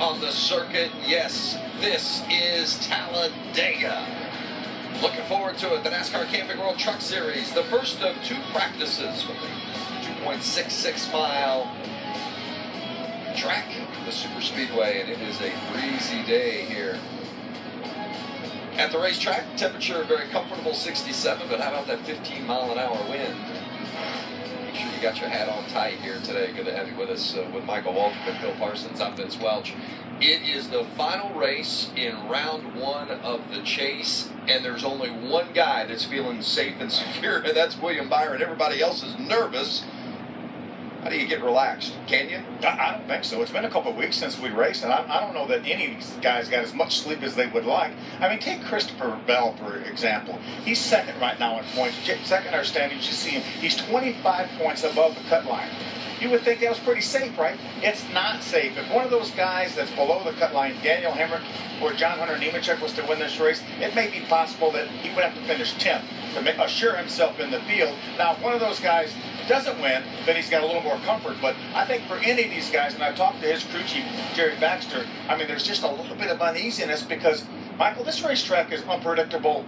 on the circuit. Yes, this is Talladega. Looking forward to it. The NASCAR Camping World Truck Series, the first of two practices for the 2.66 mile track, the Super Speedway, and it is a breezy day here at the racetrack. Temperature very comfortable, 67, but how about that 15-mile-an-hour wind? Make sure you got your hat on tight here today. Good to have you with us with Michael Waltrip and Phil Parsons. I'm Vince Welch. It is the final race in round one of the chase, and there's only one guy that's feeling safe and secure, and that's William Byron. Everybody else is nervous. How do you get relaxed? Can you? I don't think so. It's been a couple of weeks since we raced, and I don't know that any of these guys got as much sleep as they would like. I mean, take Christopher Bell, for example. He's second right now in points. Second in our standings, you see him. He's 25 points above the cut line. You would think that was pretty safe, right? It's not safe. If one of those guys that's below the cut line, Daniel Hemrick or John Hunter Nemechek, was to win this race, it may be possible that he would have to finish 10th to assure himself in the field. Now, if one of those guys doesn't win, then he's got a little more comfort. But I think for any of these guys, and I've talked to his crew chief, Jerry Baxter, I mean, there's just a little bit of uneasiness because, Michael, this racetrack is unpredictable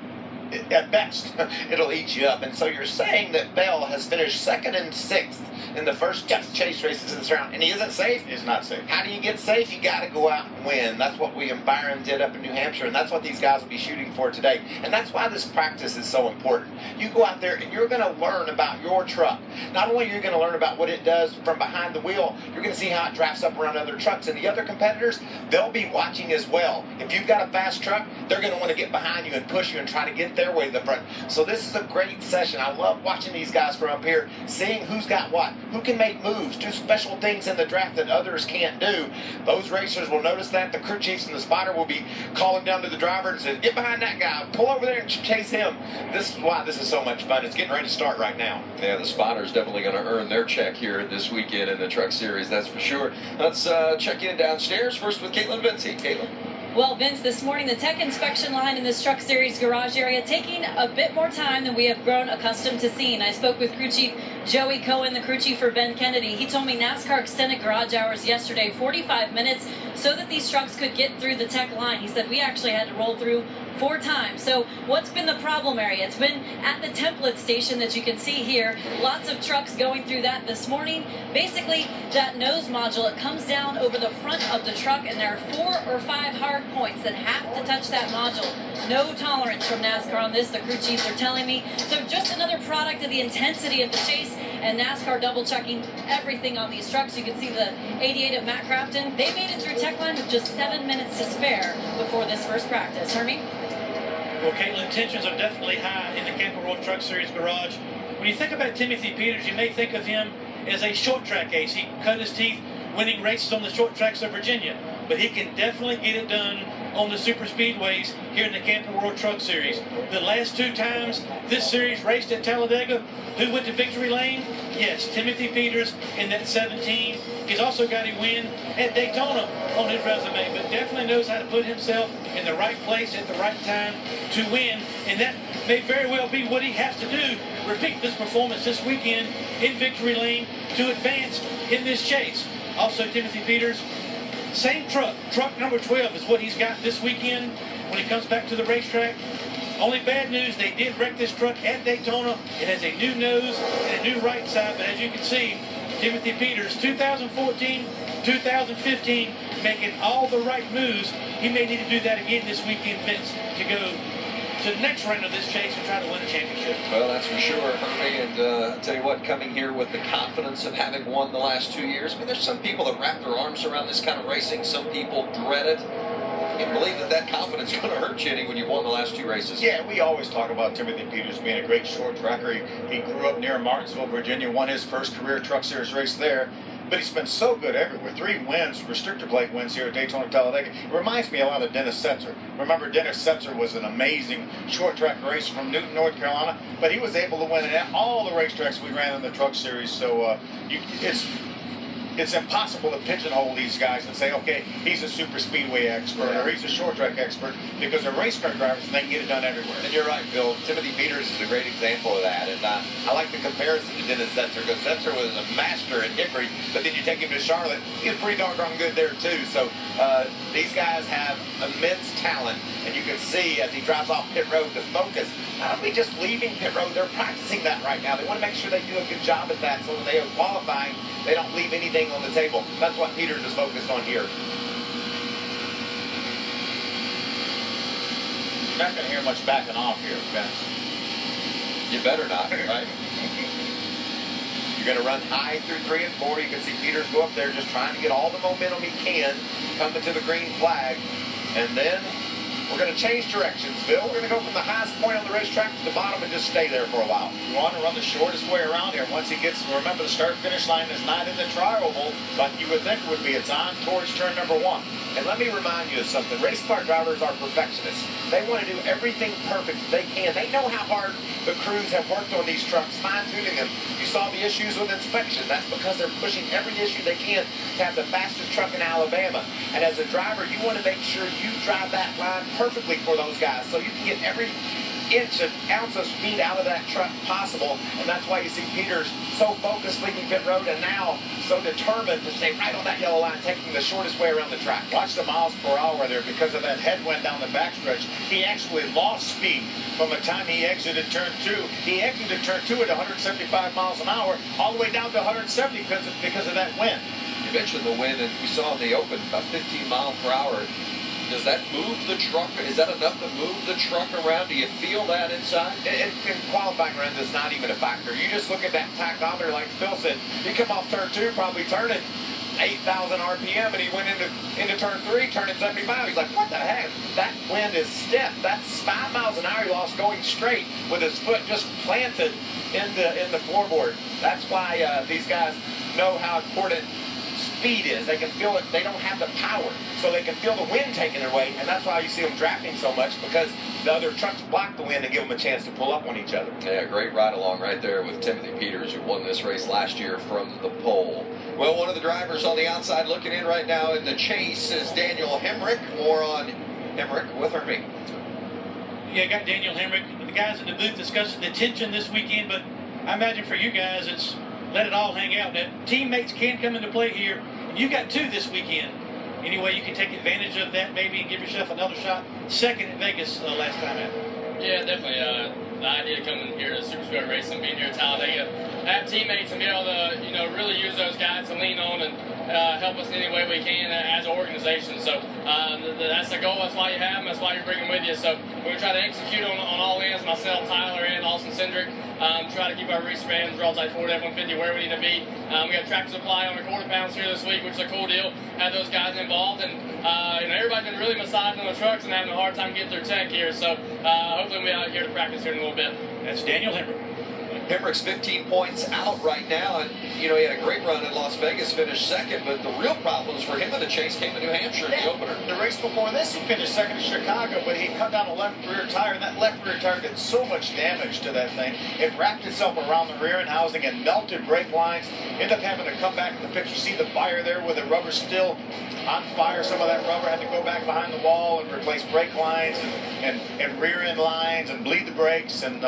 at best. It'll eat you up. And so you're saying that Bell has finished second and sixth in the first chase races of this round, and he isn't safe? He's not safe. How do you get safe? You got to go out and win. That's what William Byron did up in New Hampshire, and that's what these guys will be shooting for today. And that's why this practice is so important. You go out there and you're going to learn about your truck. Not only are you going to learn about what it does from behind the wheel, you're going to see how it drafts up around other trucks. And the other competitors, they'll be watching as well. If you've got a fast truck, they're going to want to get behind you and push you and try to get their way to the front. So this is a great session. I love watching these guys from up here, seeing who's got what, who can make moves, do special things in the draft that others can't do. Those racers will notice that. The crew chiefs and the spotter will be calling down to the driver and saying, get behind that guy, pull over there and chase him. This is why this is so much fun. It's getting ready to start right now. Yeah, the spotter's definitely going to earn their check here this weekend in the Truck Series, that's for sure. Let's check in downstairs first with Caitlin Vincey. Caitlin. Well, Vince, this morning the tech inspection line in this Truck Series garage area taking a bit more time than we have grown accustomed to seeing. I spoke with crew chief Joey Cohen, the crew chief for Ben Kennedy. He told me NASCAR extended garage hours yesterday, 45 minutes, so that these trucks could get through the tech line. He said we actually had to roll through 4 times. So what's been the problem area? It's been at the template station that you can see here. Lots of trucks going through that this morning. Basically, that nose module, it comes down over the front of the truck, and there are 4 or 5 hard points that have to touch that module. No tolerance from NASCAR on this, the crew chiefs are telling me. So just another product of the intensity of the chase, and NASCAR double checking everything on these trucks. You can see the 88 of Matt Crafton. They made it through tech line with just 7 minutes to spare before this first practice. Hermie? Well, Caitlin, tensions are definitely high in the Camping World Truck Series garage. When you think about Timothy Peters, you may think of him as a short track ace. He cut his teeth winning races on the short tracks of Virginia, but he can definitely get it done on the super speedways here in the Camping World Truck Series. The last 2 times this series raced at Talladega, who went to victory lane? Yes, Timothy Peters in that 17. He's also got a win at Daytona on his resume, but definitely knows how to put himself in the right place at the right time to win, and that may very well be what he has to do. Repeat this performance this weekend in victory lane to advance in this chase. Also, Timothy Peters, same truck number 12 is what he's got this weekend when he comes back to the racetrack. Only bad news, they did wreck this truck at Daytona. It has a new nose and a new right side, but as you can see, Timothy Peters, 2014, 2015, making all the right moves. He may need to do that again this weekend, Vince, to go to the next round of this chase and try to win a championship. Well, that's for sure, Hermie. And I'll tell you what, coming here with the confidence of having won the last 2 years, I mean, there's some people that wrap their arms around this kind of racing. Some people dread it. And believe that confidence is going to hurt you when you won the last 2 races. Yeah, we always talk about Timothy Peters being a great short tracker. He grew up near Martinsville, Virginia, won his first career Truck Series race there. But he's been so good everywhere. 3 wins, restrictor plate wins here at Daytona Talladega. It reminds me a lot of Dennis Setzer. Remember, Dennis Setzer was an amazing short track racer from Newton, North Carolina, but he was able to win at all the racetracks we ran in the Truck Series. So it's impossible to pigeonhole these guys and say, okay, he's a super speedway expert or he's a short track expert, because they're race car drivers and they can get it done everywhere. And you're right, Phil. Timothy Peters is a great example of that. And I like the comparison to Dennis Setzer, because Setzer was a master at Hickory, but then you take him to Charlotte, he was pretty doggone good there too. So these guys have immense talent, and you can see as he drives off pit road the focus. Not only just leaving pit road, they're practicing that right now. They want to make sure they do a good job at that, so when they are qualifying, they don't leave anything on the table. That's what Peters is focused on here. You're not going to hear much backing off here, Ben. You better not, right? You're going to run high through 3 and 4. You can see Peters go up there just trying to get all the momentum he can, coming to the green flag. And then we're going to change directions, Phil. We're going to go from the highest point on the racetrack to the bottom and just stay there for a while. You want to run the shortest way around here. Once he gets, remember, the start-finish line is not in the tri-oval, like you would think it would be. It's on towards turn number 1. And let me remind you of something. Race car drivers are perfectionists. They want to do everything perfect they can. They know how hard the crews have worked on these trucks, fine-tuning them. You saw the issues with inspection. That's because they're pushing every issue they can to have the fastest truck in Alabama. And as a driver, you want to make sure you drive that line perfectly for those guys, so you can get every inch and ounce of speed out of that truck possible. And that's why you see Peters so focused leaving pit road, and now so determined to stay right on that yellow line, taking the shortest way around the track. Watch the miles per hour there because of that headwind down the backstretch. He actually lost speed from the time he exited turn 2. He exited turn 2 at 175 miles an hour, all the way down to 170 because of that wind. You mentioned the wind, and we saw in the open about 15 miles per hour. Does that move the truck? Is that enough to move the truck around? Do you feel that inside? In qualifying runs, it's not even a factor. You just look at that tachometer, like Phil said. You come off turn 2, probably turning 8,000 RPM, and he went into turn 3, turning 75. He's like, what the heck? That wind is stiff. That's 5 miles an hour he lost going straight with his foot just planted in the floorboard. That's why these guys know how important speed is. They can feel it. They don't have the power, so they can feel the wind taking their way, and that's why you see them drafting so much, because the other trucks block the wind and give them a chance to pull up on each other. Yeah, great ride along right there with Timothy Peters, who won this race last year from the pole. Well, one of the drivers on the outside looking in right now in the chase is Daniel Hemrick. More on Hemrick with Herbie. Yeah, got Daniel Hemrick. The guys in the booth discussing the tension this weekend, but I imagine for you guys, it's let it all hang out. Now, teammates can come into play here, and you got 2 this weekend. Any way you can take advantage of that maybe and give yourself another shot? Second at Vegas last time out. Yeah, definitely. The idea of coming here to Super Speedway Racing, being here at Talladega, have teammates and be able to, really use those guys to lean on and help us in any way we can as an organization. So that's the goal. That's why you have them. That's why you bring them with you. So we're going to try to execute on all ends, myself, Tyler, and Austin Cindric. Try to keep our race fans, Raw Type 4, F-150 where we need to be. We got tractor supply on the quarter pounds here this week, which is a cool deal. Have those guys involved, and everybody's been really massaging on the trucks and having a hard time getting their tech here. So hopefully we'll be out here to practice here in a little bit. That's Daniel Hemrick. Hemrick's 15 points out right now, and he had a great run in Las Vegas, finished second, but the real problems for him in the chase came in New Hampshire in the opener. The race before this, he finished second in Chicago, but he cut down a left rear tire, and that left rear tire did so much damage to that thing. It wrapped itself around the rear end housing and melted brake lines. Ended up having to come back in the picture. See the fire there with the rubber still on fire. Some of that rubber had to go back behind the wall and replace brake lines and rear end lines and bleed the brakes, and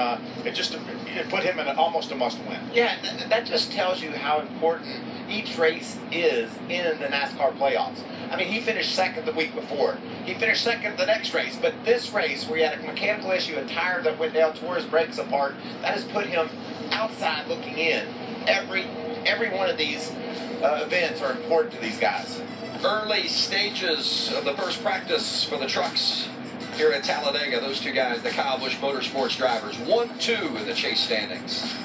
it put him in almost a must-win. Yeah, that just tells you how important each race is in the NASCAR playoffs. I mean, he finished second the week before. He finished second the next race, but this race where he had a mechanical issue, a tire that went down, tore his brakes apart, that has put him outside looking in. Every one of these events are important to these guys. Early stages of the first practice for the trucks here at Talladega. Those 2 guys, the Kyle Busch Motorsports drivers, 1-2 in the chase standings.